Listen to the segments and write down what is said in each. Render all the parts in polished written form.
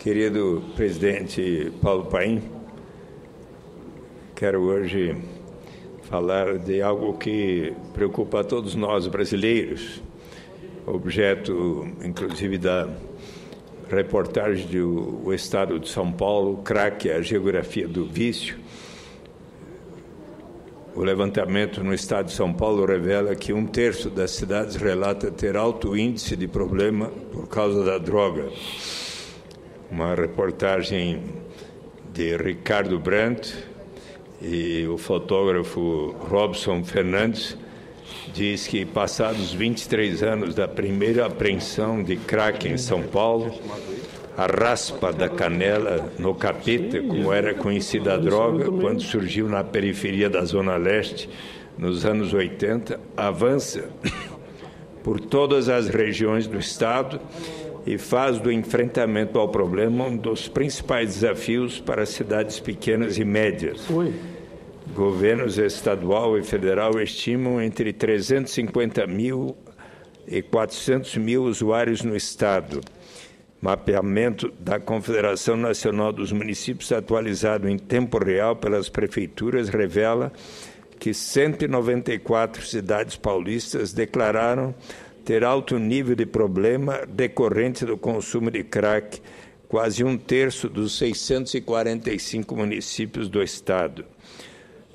Querido presidente Paulo Paim, quero hoje falar de algo que preocupa a todos nós brasileiros, objeto, inclusive, da reportagem do Estado de São Paulo, Crack, a geografia do vício. O levantamento no Estado de São Paulo revela que 1/3 das cidades relata ter alto índice de problema por causa da droga. Uma reportagem de Ricardo Brandt e o fotógrafo Robson Fernandes diz que, passados 23 anos da primeira apreensão de crack em São Paulo, a raspa da canela no capeta, como era conhecida a droga, quando surgiu na periferia da Zona Leste, nos anos 80, avança por todas as regiões do Estado e faz do enfrentamento ao problema um dos principais desafios para cidades pequenas e médias. Governos estadual e federal estimam entre 350 mil e 400 mil usuários no Estado. Mapeamento da Confederação Nacional dos Municípios, atualizado em tempo real pelas prefeituras, revela que 194 cidades paulistas declararam ter alto nível de problema decorrente do consumo de crack, quase 1/3 dos 645 municípios do Estado.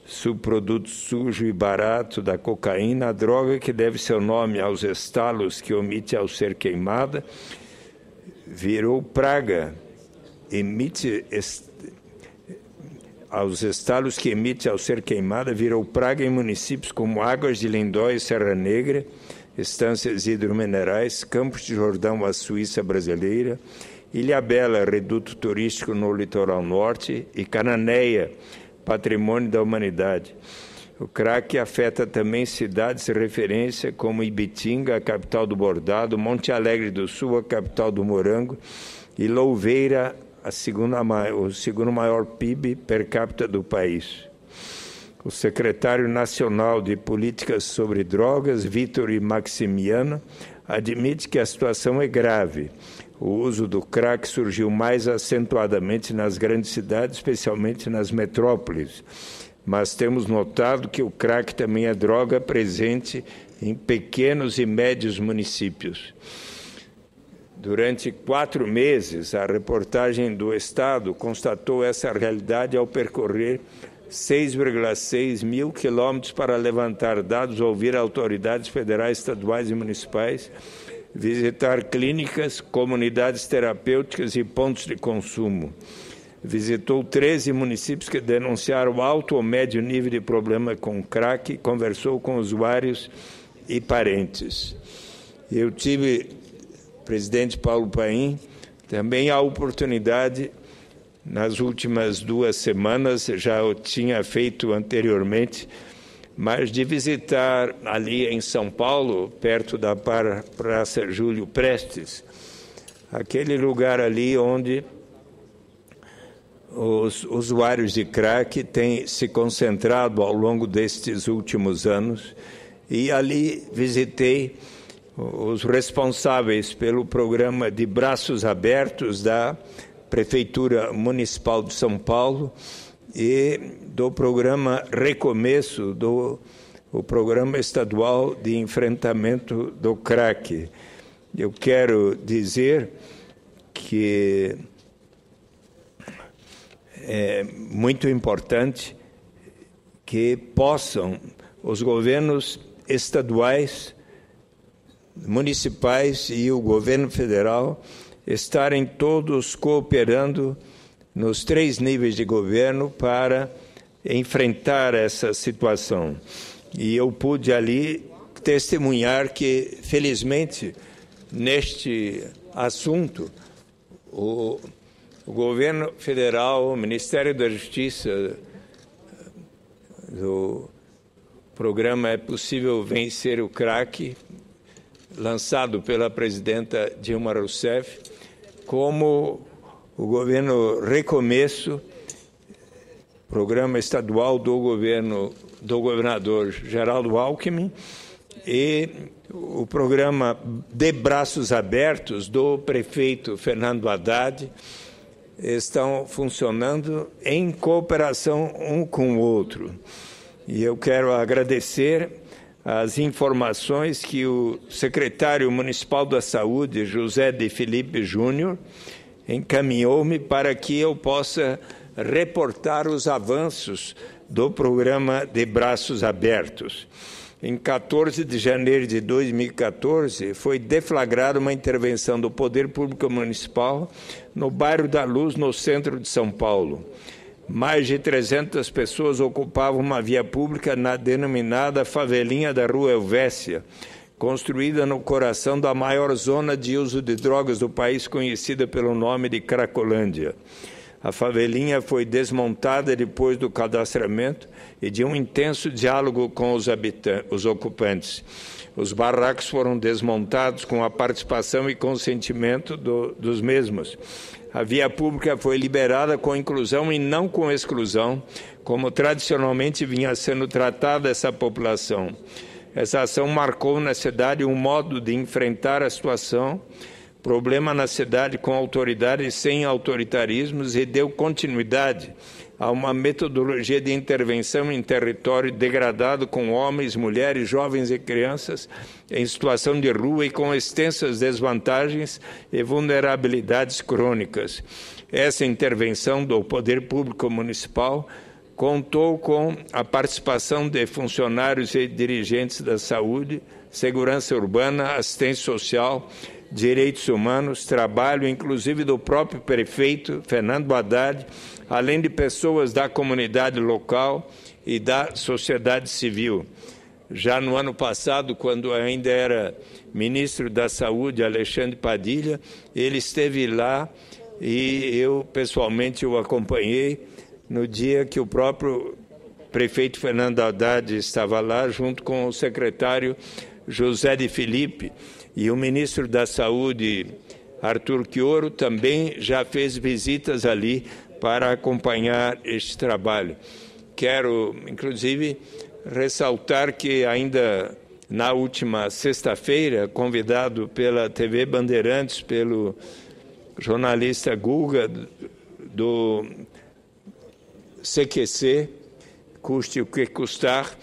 Subproduto sujo e barato da cocaína, a droga que deve seu nome aos estalos que emite ao ser queimada, virou praga, aos estalos que emite ao ser queimada, virou praga em municípios como Águas de Lindóia e Serra Negra, Estâncias Hidrominerais, Campos de Jordão, a Suíça brasileira, Ilhabela, reduto turístico no litoral norte, e Cananéia, patrimônio da humanidade. O crack afeta também cidades de referência como Ibitinga, a capital do bordado, Monte Alegre do Sul, a capital do morango, e Louveira, o segundo maior PIB per capita do país. O secretário nacional de Políticas sobre Drogas, Vitor Maximiano, admite que a situação é grave. O uso do crack surgiu mais acentuadamente nas grandes cidades, especialmente nas metrópoles. Mas temos notado que o crack também é droga presente em pequenos e médios municípios. Durante 4 meses, a reportagem do Estado constatou essa realidade ao percorrer 6,6 mil quilômetros para levantar dados, ouvir autoridades federais, estaduais e municipais, visitar clínicas, comunidades terapêuticas e pontos de consumo. Visitou 13 municípios que denunciaram alto ou médio nível de problema com crack e conversou com usuários e parentes. Eu tive, presidente Paulo Paim, também a oportunidade, nas últimas 2 semanas, já o tinha feito anteriormente, mas de visitar ali em São Paulo, perto da Praça Júlio Prestes, aquele lugar ali onde os usuários de crack têm se concentrado ao longo destes últimos anos, e ali visitei os responsáveis pelo programa de Braços Abertos da Prefeitura Municipal de São Paulo e do programa Recomeço, o Programa Estadual de Enfrentamento do Crack. Eu quero dizer que é muito importante que possam os governos estaduais, municipais e o governo federal estarem todos cooperando nos 3 níveis de governo para enfrentar essa situação. E eu pude ali testemunhar que, felizmente, neste assunto, o governo federal, o Ministério da Justiça, do programa É Possível Vencer o Crack, lançado pela presidenta Dilma Rousseff, como o governo Recomeço, programa estadual do governador Geraldo Alckmin, e o programa de Braços Abertos do prefeito Fernando Haddad, estão funcionando em cooperação um com o outro. E eu quero agradecer as informações que o secretário municipal da Saúde, José de Felipe Júnior, encaminhou-me para que eu possa reportar os avanços do programa de Braços Abertos. Em 14 de janeiro de 2014, foi deflagrada uma intervenção do Poder Público Municipal no bairro da Luz, no centro de São Paulo. Mais de 300 pessoas ocupavam uma via pública na denominada favelinha da Rua Helvécia, construída no coração da maior zona de uso de drogas do país, conhecida pelo nome de Cracolândia. A favelinha foi desmontada depois do cadastramento e de um intenso diálogo com os ocupantes. Os barracos foram desmontados com a participação e consentimento dos mesmos. A via pública foi liberada com inclusão e não com exclusão, como tradicionalmente vinha sendo tratada essa população. Essa ação marcou na cidade um modo de enfrentar a situação, problema na cidade com autoridades sem autoritarismos, e deu continuidade a uma metodologia de intervenção em território degradado com homens, mulheres, jovens e crianças em situação de rua e com extensas desvantagens e vulnerabilidades crônicas. Essa intervenção do Poder Público Municipal contou com a participação de funcionários e dirigentes da saúde, segurança urbana, assistência social, direitos humanos, trabalho, inclusive do próprio prefeito, Fernando Haddad, além de pessoas da comunidade local e da sociedade civil. Já no ano passado, quando ainda era ministro da Saúde, Alexandre Padilha, ele esteve lá e eu, pessoalmente, o acompanhei no dia que o próprio prefeito Fernando Haddad estava lá, junto com o secretário José de Felipe, e o ministro da Saúde, Arthur Quioro, também já fez visitas ali para acompanhar este trabalho. Quero, inclusive, ressaltar que ainda na última sexta-feira, convidado pela TV Bandeirantes, pelo jornalista Guga, do CQC, Custe o que custar,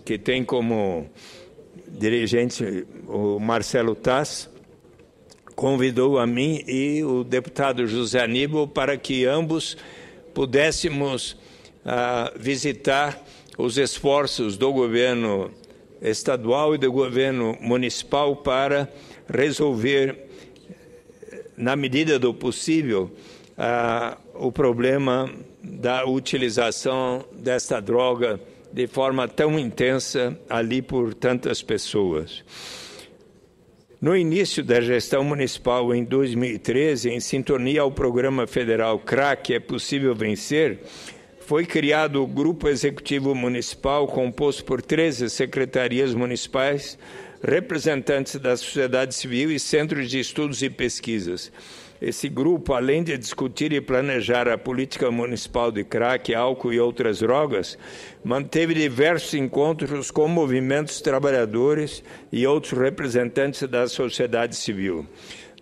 que tem como dirigente o Marcelo Tass, convidou a mim e o deputado José Aníbal para que ambos pudéssemos visitar os esforços do governo estadual e do governo municipal para resolver, na medida do possível, o problema da utilização desta droga de forma tão intensa ali por tantas pessoas. No início da gestão municipal, em 2013, em sintonia ao programa federal CRAC, É Possível Vencer, foi criado o Grupo Executivo Municipal, composto por 13 secretarias municipais, representantes da sociedade civil e centros de estudos e pesquisas. Esse grupo, além de discutir e planejar a política municipal de crack, álcool e outras drogas, manteve diversos encontros com movimentos trabalhadores e outros representantes da sociedade civil.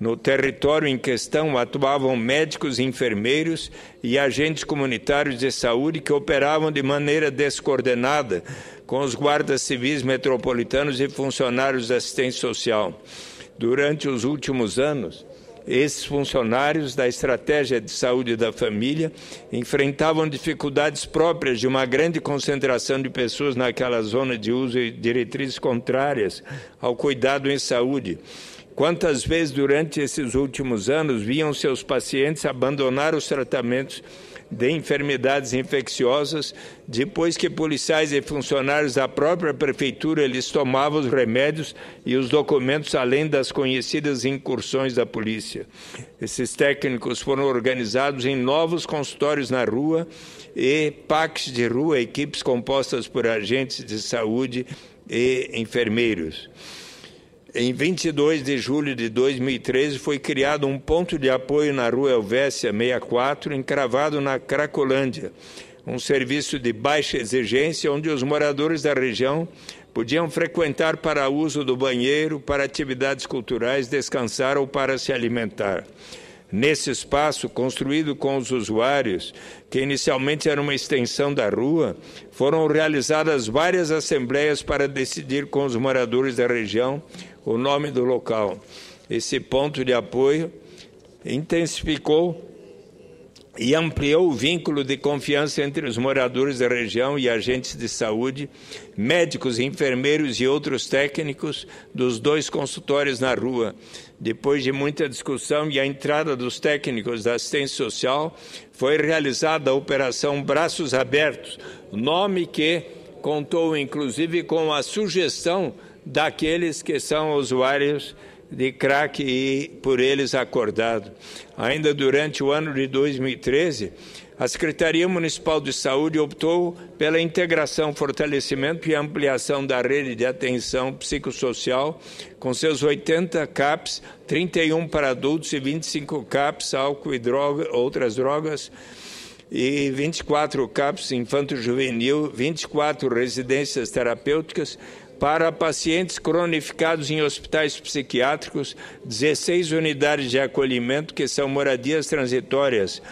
No território em questão atuavam médicos, enfermeiros e agentes comunitários de saúde que operavam de maneira descoordenada com os guardas civis metropolitanos e funcionários da assistência social. Durante os últimos anos, esses funcionários da estratégia de saúde da família enfrentavam dificuldades próprias de uma grande concentração de pessoas naquela zona de uso e diretrizes contrárias ao cuidado em saúde. Quantas vezes durante esses últimos anos viam seus pacientes abandonar os tratamentos de enfermidades infecciosas depois que policiais e funcionários da própria prefeitura lhes tomavam os remédios e os documentos, além das conhecidas incursões da polícia. Esses técnicos foram organizados em novos consultórios na rua e PACs de rua, equipes compostas por agentes de saúde e enfermeiros. Em 22 de julho de 2013, foi criado um ponto de apoio na Rua Helvécia 64, encravado na Cracolândia, um serviço de baixa exigência onde os moradores da região podiam frequentar para uso do banheiro, para atividades culturais, descansar ou para se alimentar. Nesse espaço, construído com os usuários, que inicialmente era uma extensão da rua, foram realizadas várias assembleias para decidir com os moradores da região o nome do local. Esse ponto de apoio intensificou e ampliou o vínculo de confiança entre os moradores da região e agentes de saúde, médicos, enfermeiros e outros técnicos dos 2 consultórios na rua. Depois de muita discussão e a entrada dos técnicos da assistência social, foi realizada a Operação Braços Abertos, nome que contou inclusive com a sugestão daqueles que são usuários de crack e por eles acordado. Ainda durante o ano de 2013, a Secretaria Municipal de Saúde optou pela integração, fortalecimento e ampliação da rede de atenção psicossocial, com seus 80 CAPs, 31 para adultos e 25 CAPs, álcool e outras drogas, e 24 CAPs infanto-juvenil, 24 residências terapêuticas, para pacientes cronificados em hospitais psiquiátricos, 16 unidades de acolhimento, que são moradias transitórias,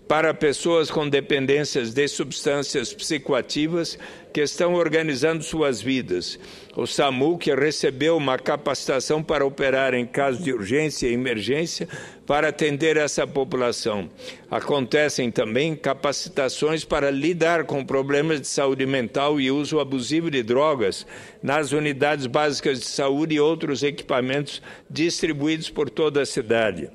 para pessoas com dependências de substâncias psicoativas que estão organizando suas vidas. O SAMU, que recebeu uma capacitação para operar em caso de urgência e emergência para atender essa população. Acontecem também capacitações para lidar com problemas de saúde mental e uso abusivo de drogas nas unidades básicas de saúde e outros equipamentos distribuídos por toda a cidade.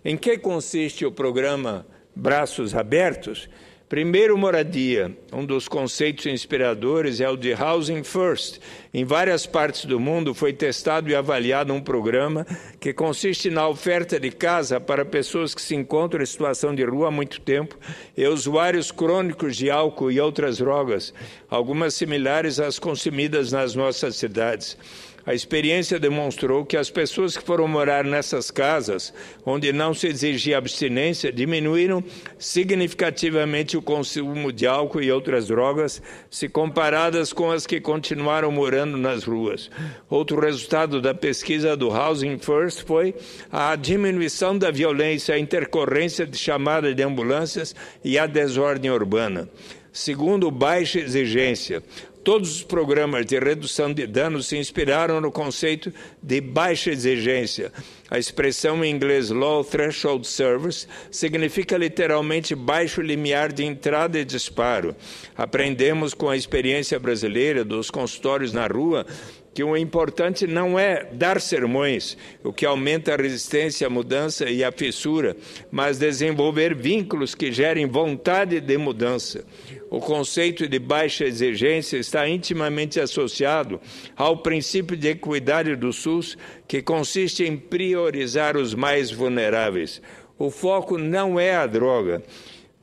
Em que consiste o programa Braços Abertos? Primeiro, moradia. Um dos conceitos inspiradores é o de Housing First. Em várias partes do mundo foi testado e avaliado um programa que consiste na oferta de casa para pessoas que se encontram em situação de rua há muito tempo e usuários crônicos de álcool e outras drogas, algumas similares às consumidas nas nossas cidades. A experiência demonstrou que as pessoas que foram morar nessas casas, onde não se exigia abstinência, diminuíram significativamente o consumo de álcool e outras drogas, se comparadas com as que continuaram morando nas ruas. Outro resultado da pesquisa do Housing First foi a diminuição da violência, a intercorrência de chamada de ambulâncias e a desordem urbana. Segundo, baixa exigência. Todos os programas de redução de danos se inspiraram no conceito de baixa exigência. A expressão em inglês Low Threshold Service significa literalmente baixo limiar de entrada e disparo. Aprendemos com a experiência brasileira dos consultórios na rua que o importante não é dar sermões, o que aumenta a resistência à mudança e à fissura, mas desenvolver vínculos que gerem vontade de mudança. O conceito de baixa exigência está intimamente associado ao princípio de equidade do SUS, que consiste em priorizar os mais vulneráveis. O foco não é a droga.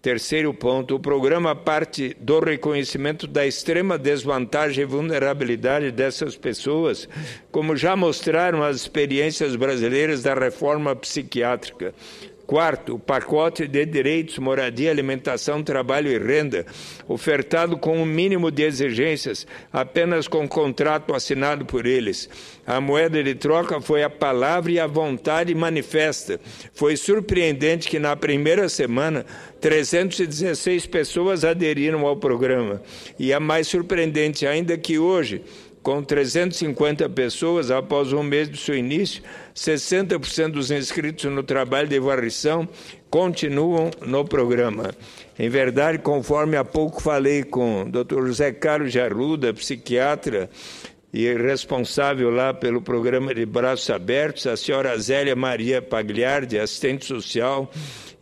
Terceiro ponto, o programa parte do reconhecimento da extrema desvantagem e vulnerabilidade dessas pessoas, como já mostraram as experiências brasileiras da reforma psiquiátrica. Quarto, o pacote de direitos, moradia, alimentação, trabalho e renda, ofertado com um mínimo de exigências, apenas com contrato assinado por eles. A moeda de troca foi a palavra e a vontade manifesta. Foi surpreendente que na primeira semana 316 pessoas aderiram ao programa. E é mais surpreendente ainda que hoje, com 350 pessoas, após um mês do seu início, 60% dos inscritos no trabalho de varrição continuam no programa. Em verdade, conforme há pouco falei com o Dr. José Carlos de Arruda, psiquiatra e responsável lá pelo programa de Braços Abertos, a senhora Zélia Maria Pagliardi, assistente social,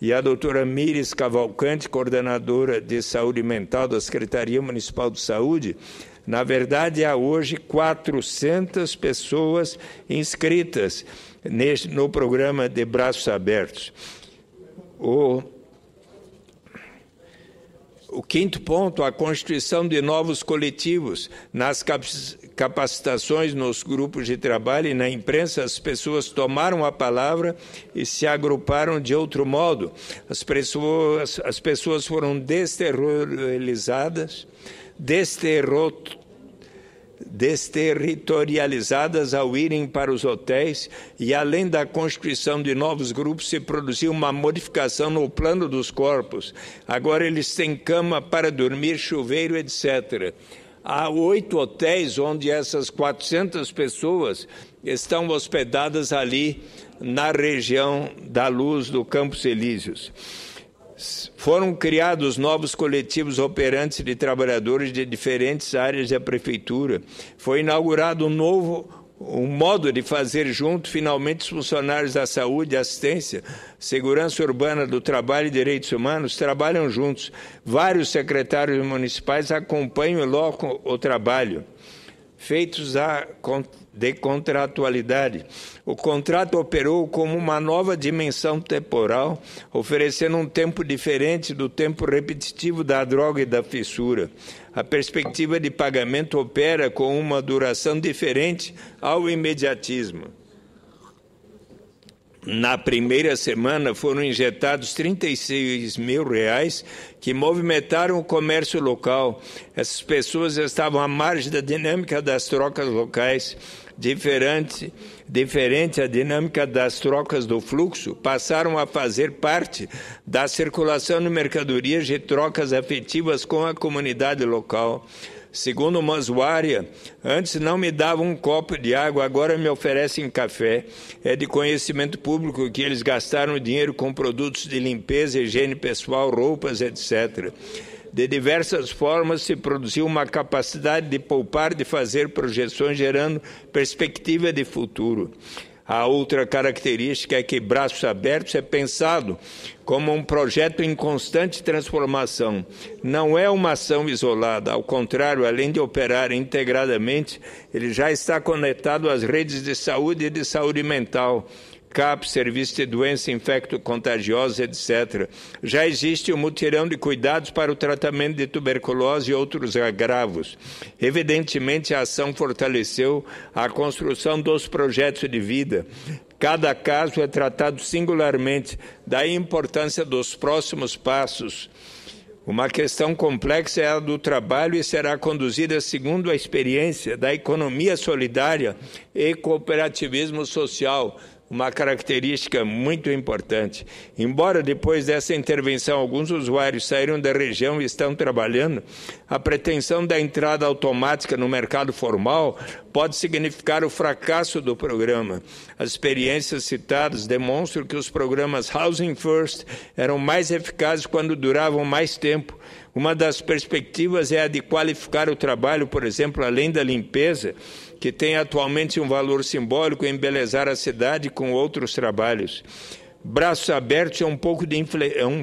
e a doutora Mires Cavalcante, coordenadora de saúde mental da Secretaria Municipal de Saúde, na verdade, há hoje 400 pessoas inscritas no programa de Braços Abertos. O quinto ponto, a constituição de novos coletivos. Nas capacitações, nos grupos de trabalho e na imprensa, as pessoas tomaram a palavra e se agruparam de outro modo. As pessoas foram desterrorizadas, desterritorializadas ao irem para os hotéis e, além da constituição de novos grupos, se produziu uma modificação no plano dos corpos. Agora eles têm cama para dormir, chuveiro, etc. Há 8 hotéis onde essas 400 pessoas estão hospedadas ali na região da Luz do Campos Elíseos. Foram criados novos coletivos operantes de trabalhadores de diferentes áreas da prefeitura. Foi inaugurado um modo de fazer junto, finalmente, os funcionários da saúde, assistência, segurança urbana, do trabalho e direitos humanos trabalham juntos. Vários secretários municipais acompanham logo o trabalho. Feitos de contratualidade. O contrato operou como uma nova dimensão temporal, oferecendo um tempo diferente do tempo repetitivo da droga e da fissura. A perspectiva de pagamento opera com uma duração diferente ao imediatismo. Na primeira semana foram injetados R$36 mil, que movimentaram o comércio local. Essas pessoas estavam à margem da dinâmica das trocas locais, diferente à dinâmica das trocas do fluxo, passaram a fazer parte da circulação de mercadorias e trocas afetivas com a comunidade local. Segundo uma usuária, antes não me davam um copo de água, agora me oferecem café. É de conhecimento público que eles gastaram dinheiro com produtos de limpeza, higiene pessoal, roupas, etc. De diversas formas se produziu uma capacidade de poupar, de fazer projeções, gerando perspectiva de futuro. A outra característica é que Braços Abertos é pensado como um projeto em constante transformação. Não é uma ação isolada, ao contrário, além de operar integradamente, ele já está conectado às redes de saúde e de saúde mental, CAPS, Serviço de Doença Infecto-Contagiosa, etc. Já existe um mutirão de cuidados para o tratamento de tuberculose e outros agravos. Evidentemente, a ação fortaleceu a construção dos projetos de vida. Cada caso é tratado singularmente, daí a importância dos próximos passos. Uma questão complexa é a do trabalho e será conduzida segundo a experiência da economia solidária e cooperativismo social, uma característica muito importante. Embora depois dessa intervenção alguns usuários saíram da região e estão trabalhando, a pretensão da entrada automática no mercado formal pode significar o fracasso do programa. As experiências citadas demonstram que os programas Housing First eram mais eficazes quando duravam mais tempo. Uma das perspectivas é a de qualificar o trabalho, por exemplo, além da limpeza, que tem atualmente um valor simbólico em embelezar a cidade com outros trabalhos. Braços Abertos é um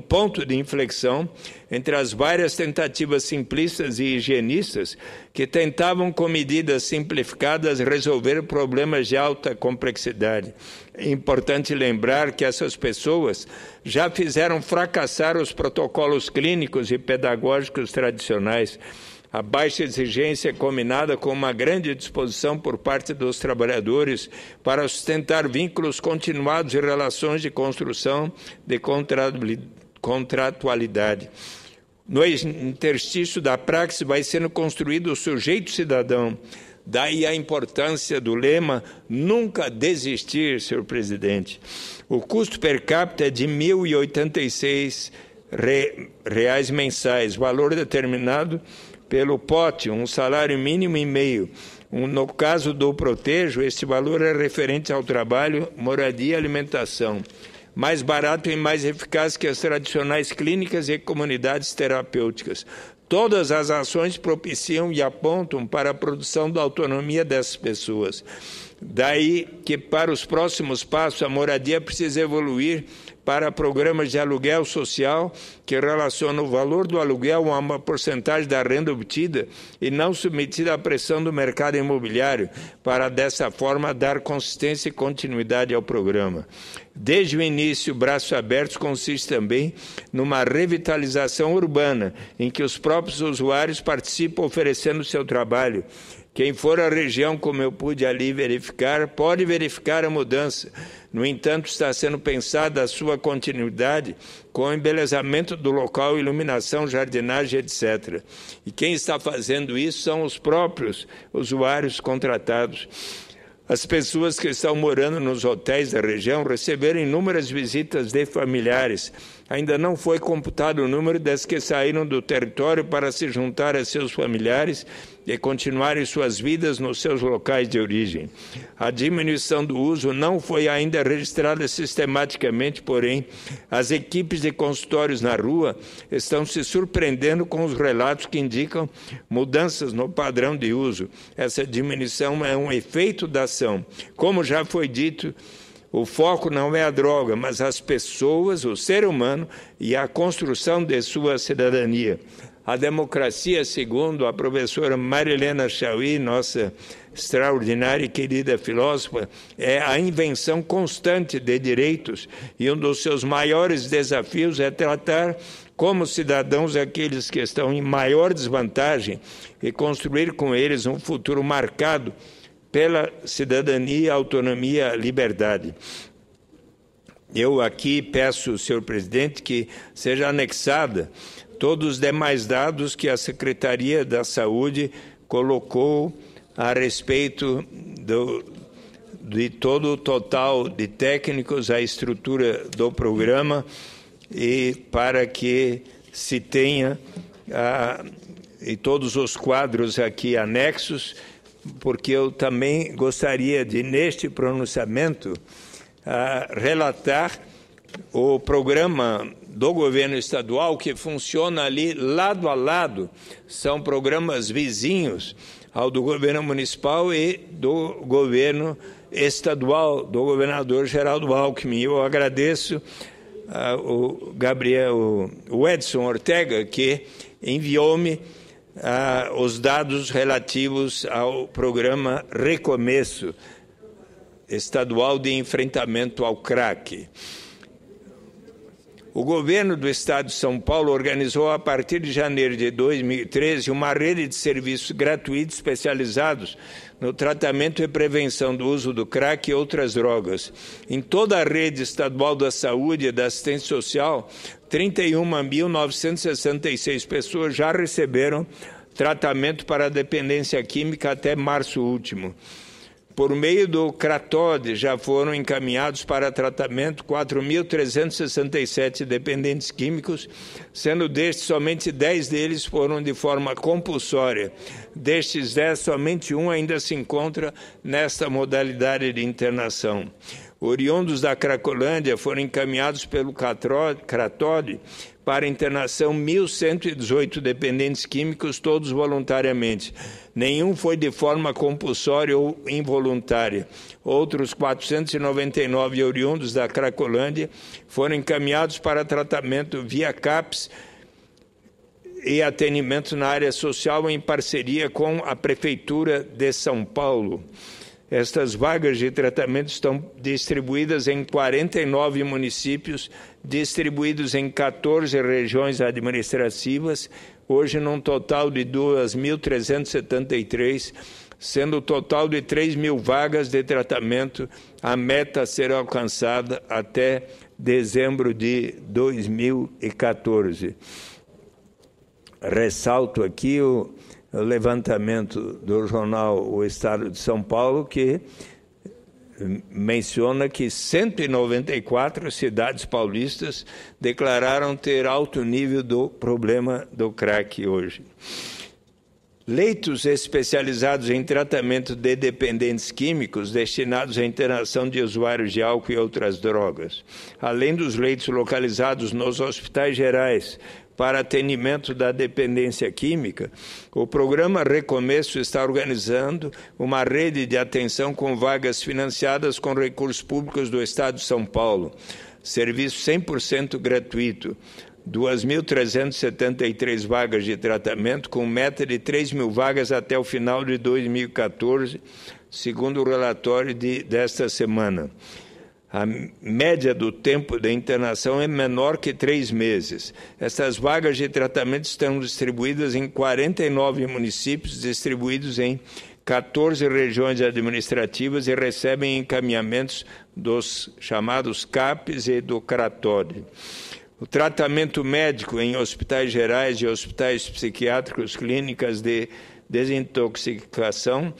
ponto de inflexão entre as várias tentativas simplistas e higienistas que tentavam, com medidas simplificadas, resolver problemas de alta complexidade. É importante lembrar que essas pessoas já fizeram fracassar os protocolos clínicos e pedagógicos tradicionais. A baixa exigência combinada com uma grande disposição por parte dos trabalhadores para sustentar vínculos continuados e relações de construção de contratualidade. No interstício da praxe vai sendo construído o sujeito cidadão. Daí a importância do lema nunca desistir, senhor presidente. O custo per capita é de R$ 1.086 mensais, valor determinado pelo POT, um salário mínimo e meio. No caso do Protejo, este valor é referente ao trabalho, moradia e alimentação. Mais barato e mais eficaz que as tradicionais clínicas e comunidades terapêuticas. Todas as ações propiciam e apontam para a produção da autonomia dessas pessoas. Daí que, para os próximos passos, a moradia precisa evoluir para programas de aluguel social que relacionam o valor do aluguel a uma porcentagem da renda obtida e não submetida à pressão do mercado imobiliário, para, dessa forma, dar consistência e continuidade ao programa. Desde o início, Braços Abertos consiste também numa revitalização urbana, em que os próprios usuários participam oferecendo seu trabalho. Quem for à região, como eu pude ali verificar, pode verificar a mudança. No entanto, está sendo pensada a sua continuidade com o embelezamento do local, iluminação, jardinagem, etc. E quem está fazendo isso são os próprios usuários contratados. As pessoas que estão morando nos hotéis da região receberam inúmeras visitas de familiares. Ainda não foi computado o número das que saíram do território para se juntar a seus familiares e continuarem suas vidas nos seus locais de origem. A diminuição do uso não foi ainda registrada sistematicamente, porém, as equipes de consultórios na rua estão se surpreendendo com os relatos que indicam mudanças no padrão de uso. Essa diminuição é um efeito da ação. Como já foi dito, o foco não é a droga, mas as pessoas, o ser humano e a construção de sua cidadania. A democracia, segundo a professora Marilena Chauí, nossa extraordinária e querida filósofa, é a invenção constante de direitos e um dos seus maiores desafios é tratar como cidadãos aqueles que estão em maior desvantagem e construir com eles um futuro marcado pela cidadania, autonomia, liberdade. Eu aqui peço, senhor presidente, que seja anexada todos os demais dados que a Secretaria da Saúde colocou a respeito de todo o total de técnicos, a estrutura do programa, e para que se tenha e todos os quadros aqui anexos, porque eu também gostaria de, neste pronunciamento, relatar o programa do governo estadual, que funciona ali lado a lado, são programas vizinhos ao do governo municipal e do governo estadual, do governador Geraldo Alckmin. Eu agradeço o Edson Ortega, que enviou-me os dados relativos ao programa Recomeço estadual de enfrentamento ao crack. O governo do estado de São Paulo organizou, a partir de janeiro de 2013, uma rede de serviços gratuitos especializados no tratamento e prevenção do uso do crack e outras drogas. Em toda a rede estadual da saúde e da assistência social, 31.966 pessoas já receberam tratamento para a dependência química até março último. Por meio do CRATOD, já foram encaminhados para tratamento 4.367 dependentes químicos, sendo destes, somente 10 deles foram de forma compulsória. Destes 10, somente um ainda se encontra nesta modalidade de internação. Oriundos da Cracolândia, foram encaminhados pelo CRATOD para internação 1.118 dependentes químicos, todos voluntariamente. Nenhum foi de forma compulsória ou involuntária. Outros 499 oriundos da Cracolândia foram encaminhados para tratamento via CAPS e atendimento na área social em parceria com a Prefeitura de São Paulo. Estas vagas de tratamento estão distribuídas em 49 municípios, distribuídos em 14 regiões administrativas, hoje num total de 2.373, sendo o total de 3.000 vagas de tratamento, a meta a ser alcançada até dezembro de 2014. Ressalto aqui o levantamento do jornal O Estado de São Paulo, que menciona que 194 cidades paulistas declararam ter alto nível do problema do crack hoje. Leitos especializados em tratamento de dependentes químicos destinados à internação de usuários de álcool e outras drogas, além dos leitos localizados nos hospitais gerais para atendimento da dependência química, o programa Recomeço está organizando uma rede de atenção com vagas financiadas com recursos públicos do Estado de São Paulo, serviço 100% gratuito, 2.373 vagas de tratamento, com meta de 3.000 vagas até o final de 2014, segundo o relatório desta semana. A média do tempo de internação é menor que 3 meses. Essas vagas de tratamento estão distribuídas em 49 municípios, distribuídos em 14 regiões administrativas e recebem encaminhamentos dos chamados CAPs e do CRATOD. O tratamento médico em hospitais gerais e hospitais psiquiátricos, clínicas de desintoxicação,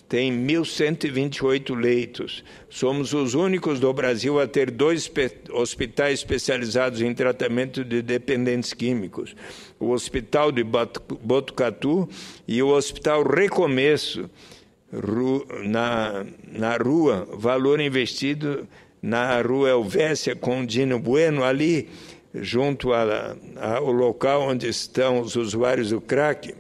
tem 1.128 leitos. Somos os únicos do Brasil a ter 2 hospitais especializados em tratamento de dependentes químicos. O Hospital de Botucatu e o Hospital Recomeço, na rua, valor investido na rua Helvécia com Dino Bueno, ali, junto ao local onde estão os usuários do crack.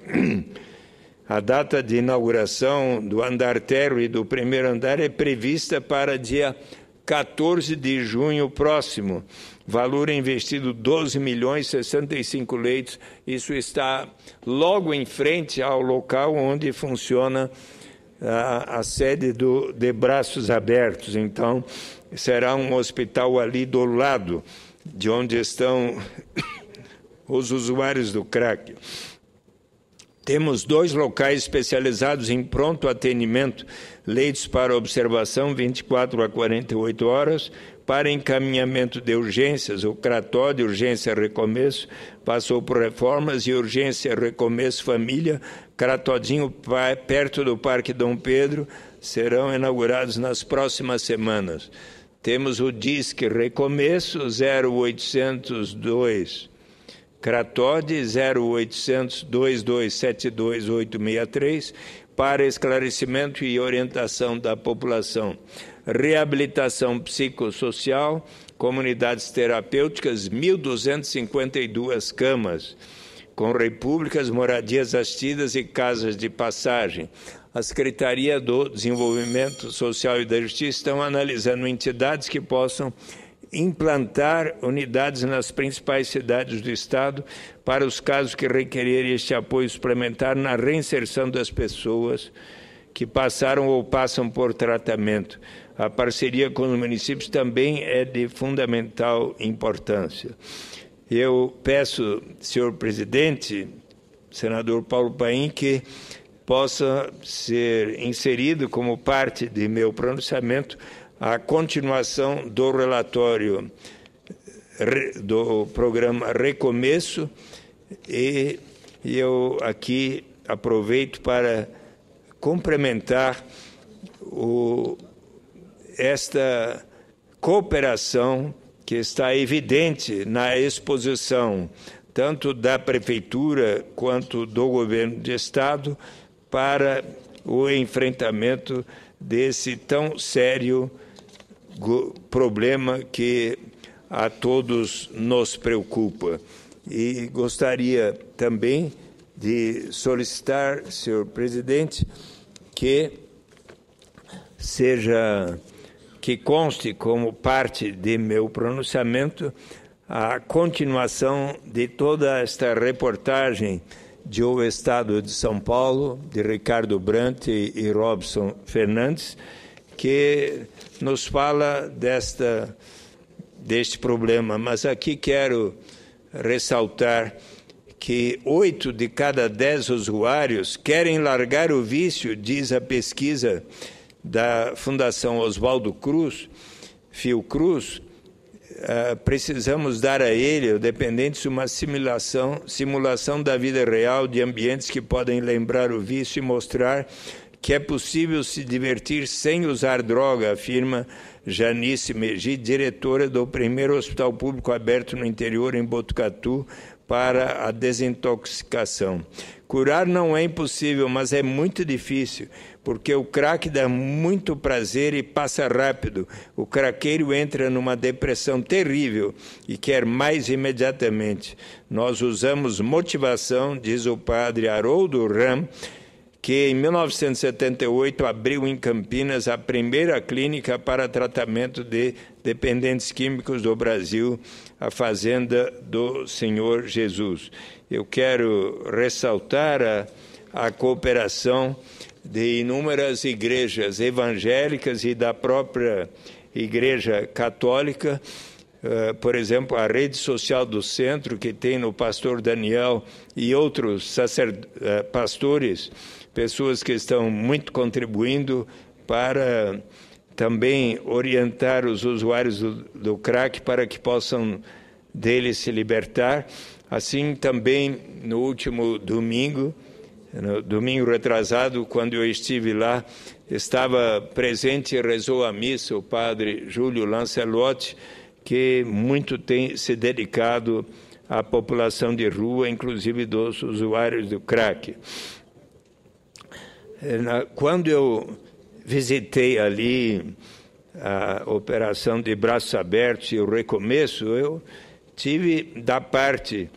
A data de inauguração do andar térreo e do primeiro andar é prevista para dia 14 de junho próximo. Valor investido 12 milhões, 65 leitos. Isso está logo em frente ao local onde funciona a sede de Braços Abertos. Então, será um hospital ali do lado de onde estão os usuários do crack. Temos 2 locais especializados em pronto atendimento, leitos para observação 24 a 48 horas, para encaminhamento de urgências, o CRATOD, Urgência Recomeço, passou por reformas, e Urgência Recomeço Família, Cratodinho, perto do Parque Dom Pedro, serão inaugurados nas próximas semanas. Temos o DISC Recomeço 0802, CRATOD 0800 2272 863, para esclarecimento e orientação da população. Reabilitação psicossocial, comunidades terapêuticas, 1.252 camas, com repúblicas, moradias assistidas e casas de passagem. A Secretaria do Desenvolvimento Social e da Justiça estão analisando entidades que possam implantar unidades nas principais cidades do Estado para os casos que requererem este apoio suplementar na reinserção das pessoas que passaram ou passam por tratamento. A parceria com os municípios também é de fundamental importância. Eu peço, senhor presidente, senador Paulo Paim, que possa ser inserido como parte de meu pronunciamento a continuação do relatório do programa Recomeço, e eu aqui aproveito para complementar esta cooperação que está evidente na exposição tanto da Prefeitura quanto do Governo de Estado para o enfrentamento desse tão sério problema que a todos nos preocupa. E gostaria também de solicitar, senhor presidente, que conste como parte de meu pronunciamento a continuação de toda esta reportagem de O Estado de São Paulo, de Ricardo Brant e Robson Fernandes, que nos fala deste problema. Mas aqui quero ressaltar que 8 de cada 10 usuários querem largar o vício, diz a pesquisa da Fundação Oswaldo Cruz, Fiocruz. Precisamos dar a ele, o dependente, uma simulação da vida real, de ambientes que podem lembrar o vício e mostrar que é possível se divertir sem usar droga, afirma Janice Megi, diretora do primeiro hospital público aberto no interior, em Botucatu, para a desintoxicação. Curar não é impossível, mas é muito difícil, porque o crack dá muito prazer e passa rápido. O craqueiro entra numa depressão terrível e quer mais imediatamente. Nós usamos motivação, diz o padre Haroldo Ram, que em 1978 abriu em Campinas a primeira clínica para tratamento de dependentes químicos do Brasil, a Fazenda do Senhor Jesus. Eu quero ressaltar a cooperação de inúmeras igrejas evangélicas e da própria Igreja Católica, por exemplo, a rede social do centro, que tem no pastor Daniel e outros pastores pessoas que estão muito contribuindo para também orientar os usuários do crack para que possam dele se libertar. Assim também no último domingo, no domingo retrasado, quando eu estive lá, estava presente e rezou a missa o padre Júlio Lancelotti, que muito tem se dedicado à população de rua, inclusive dos usuários do crack. Quando eu visitei ali a operação de Braços Abertos e o recomeço, eu tive da parte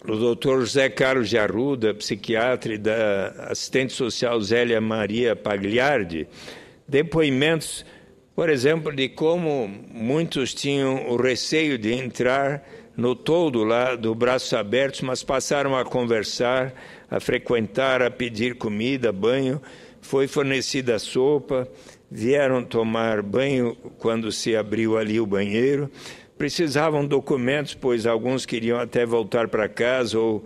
do doutor José Carlos de Arruda, psiquiatra, e da assistente social Zélia Maria Pagliardi, depoimentos, por exemplo, de como muitos tinham o receio de entrar no toldo lá do Braços Abertos, mas passaram a conversar, a frequentar, a pedir comida, banho. Foi fornecida sopa, vieram tomar banho quando se abriu ali o banheiro. Precisavam documentos, pois alguns queriam até voltar para casa ou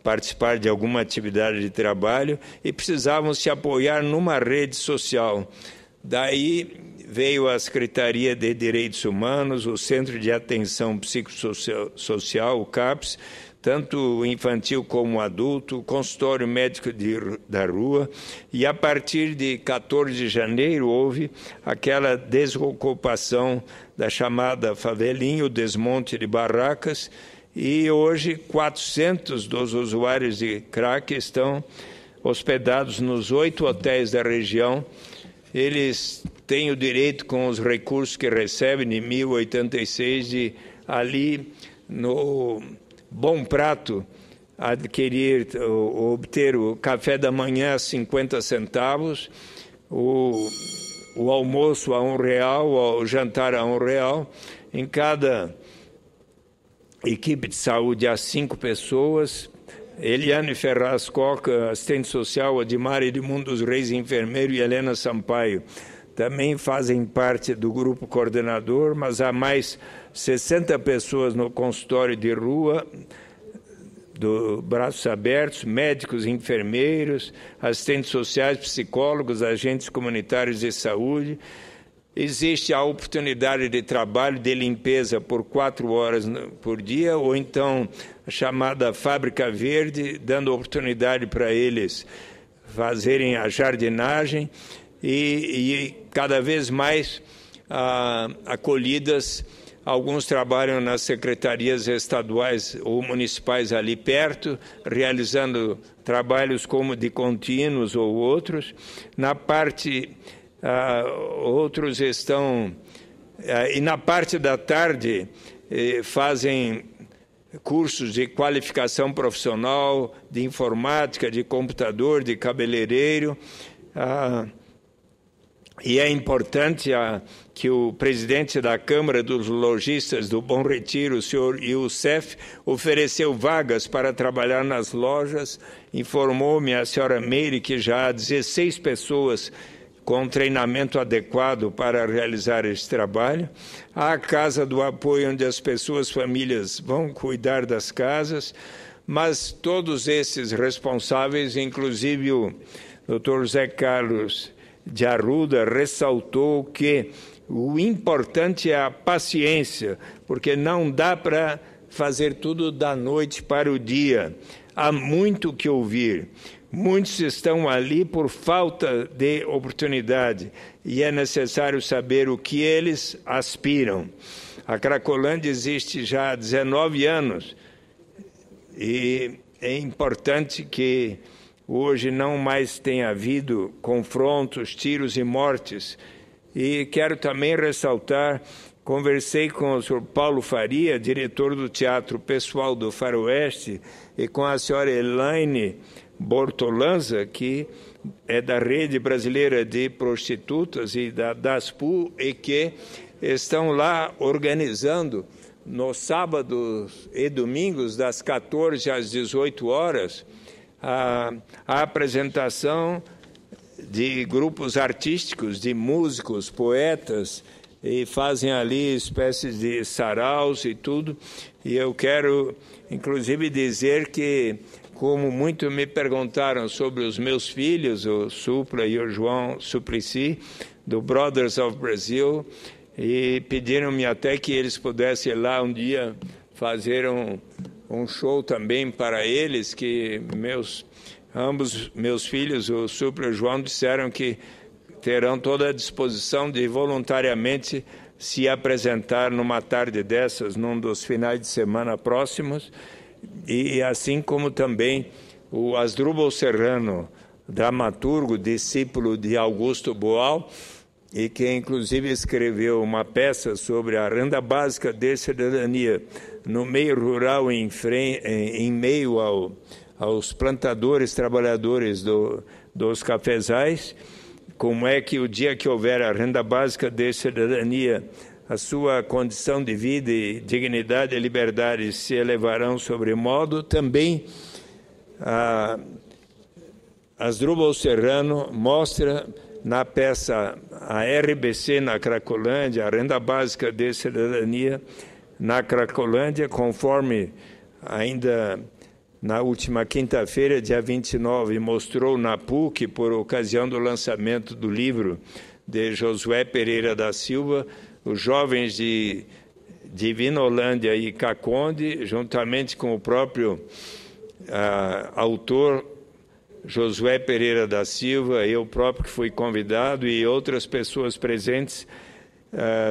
participar de alguma atividade de trabalho e precisavam se apoiar numa rede social. Daí veio a Secretaria de Direitos Humanos, o Centro de Atenção Psicossocial, o CAPS, tanto infantil como adulto, o consultório médico da rua, e a partir de 14 de janeiro houve aquela desocupação da chamada favelinha, o desmonte de barracas, e hoje 400 dos usuários de crack estão hospedados nos 8 hotéis da região. Eles têm o direito, com os recursos que recebem de 1086, de ali no Bom Prato adquirir, obter o café da manhã a 50 centavos, o almoço a R$1, o jantar a R$1. Em cada equipe de saúde há 5 pessoas. Eliane Ferraz Coca, assistente social, Admar Edmundo dos Reis, enfermeiro, e Helena Sampaio também fazem parte do grupo coordenador, mas há mais 60 pessoas no consultório de rua do Braços Abertos, médicos, enfermeiros, assistentes sociais, psicólogos, agentes comunitários de saúde. Existe a oportunidade de trabalho de limpeza por 4 horas por dia, ou então a chamada Fábrica Verde, dando oportunidade para eles fazerem a jardinagem e cada vez mais acolhidas. Alguns trabalham nas secretarias estaduais ou municipais ali perto, realizando trabalhos como de contínuos ou outros. Na parte, outros estão... e na parte da tarde fazem cursos de qualificação profissional, de informática, de computador, de cabeleireiro. E é importante que o presidente da Câmara dos Lojistas do Bom Retiro, o senhor Youssef, ofereceu vagas para trabalhar nas lojas. Informou-me a senhora Meire que já há 16 pessoas com treinamento adequado para realizar esse trabalho. Há a Casa do Apoio, onde as pessoas, famílias, vão cuidar das casas, mas todos esses responsáveis, inclusive o Dr. José Carlos de Arruda, ressaltou que o importante é a paciência, porque não dá para fazer tudo da noite para o dia. Há muito que ouvir. Muitos estão ali por falta de oportunidade e é necessário saber o que eles aspiram. A Cracolândia existe já há 19 anos e é importante que hoje não mais tenha havido confrontos, tiros e mortes. E quero também ressaltar, conversei com o senhor Paulo Faria, diretor do Teatro Pessoal do Faroeste, e com a senhora Elaine Bortolanza, que é da Rede Brasileira de Prostitutas e da DASPU, e que estão lá organizando nos sábados e domingos, das 14 às 18 horas, a apresentação de grupos artísticos, de músicos, poetas, e fazem ali espécies de saraus e tudo. E eu quero, inclusive, dizer que como muito me perguntaram sobre os meus filhos, o Supla e o João Suplicy, do Brothers of Brazil, e pediram-me até que eles pudessem lá um dia fazer um show também para eles, que ambos meus filhos, o Supla e o João, disseram que terão toda a disposição de voluntariamente se apresentar numa tarde dessas, num dos finais de semana próximos, e assim como também o Asdrubal Serrano, dramaturgo, discípulo de Augusto Boal, e que inclusive escreveu uma peça sobre a renda básica de cidadania no meio rural, em meio aos plantadores, trabalhadores dos cafezais. Como é que o dia que houver a renda básica de cidadania, a sua condição de vida e dignidade e liberdade se elevarão sobremodo. Também Asdrubal Serrano mostra na peça a RBC na Cracolândia, a renda básica de cidadania na Cracolândia, conforme ainda na última quinta-feira, dia 29, mostrou na PUC, por ocasião do lançamento do livro de Josué Pereira da Silva, os jovens de Divinolândia e Caconde, juntamente com o próprio autor Josué Pereira da Silva, eu próprio que fui convidado, e outras pessoas presentes,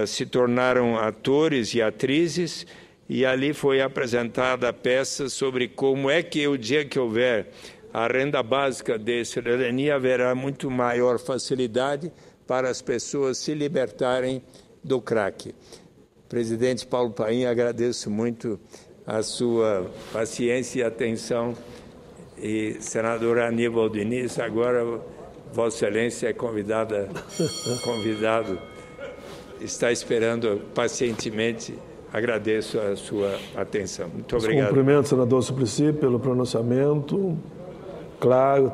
se tornaram atores e atrizes, e ali foi apresentada a peça sobre como é que o dia que houver a renda básica de cidadania haverá muito maior facilidade para as pessoas se libertarem do crack. Presidente Paulo Paim, agradeço muito a sua paciência e atenção. E senador Aníbal Diniz, agora Vossa Excelência é convidado, está esperando pacientemente. Agradeço a sua atenção. Muito obrigado. Cumprimento, senador Suplicy, pelo pronunciamento claro.